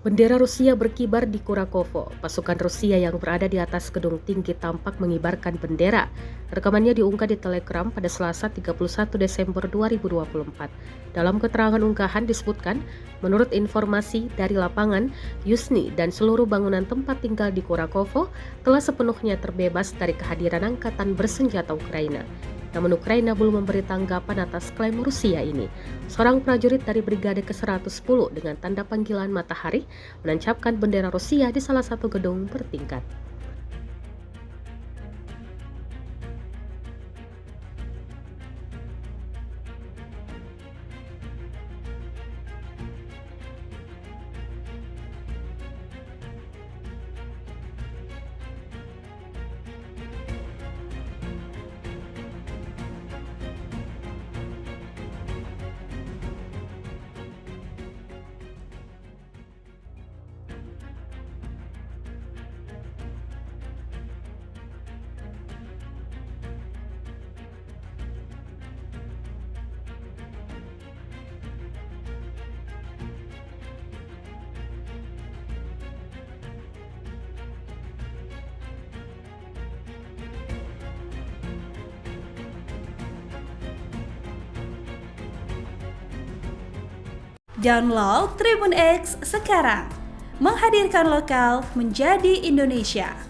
Bendera Rusia berkibar di Kurakovo. Pasukan Rusia yang berada di atas gedung tinggi tampak mengibarkan bendera. Rekamannya diunggah di Telegram pada Selasa 31 Desember 2024. Dalam keterangan unggahan disebutkan, menurut informasi dari lapangan, Yuzhny dan seluruh bangunan tempat tinggal di Kurakovo telah sepenuhnya terbebas dari kehadiran angkatan bersenjata Ukraina. Namun Ukraina belum memberi tanggapan atas klaim Rusia ini. Seorang prajurit dari Brigade ke-110 dengan tanda panggilan Matahari menancapkan bendera Rusia di salah satu gedung bertingkat. Download Tribun X sekarang, menghadirkan lokal menjadi Indonesia.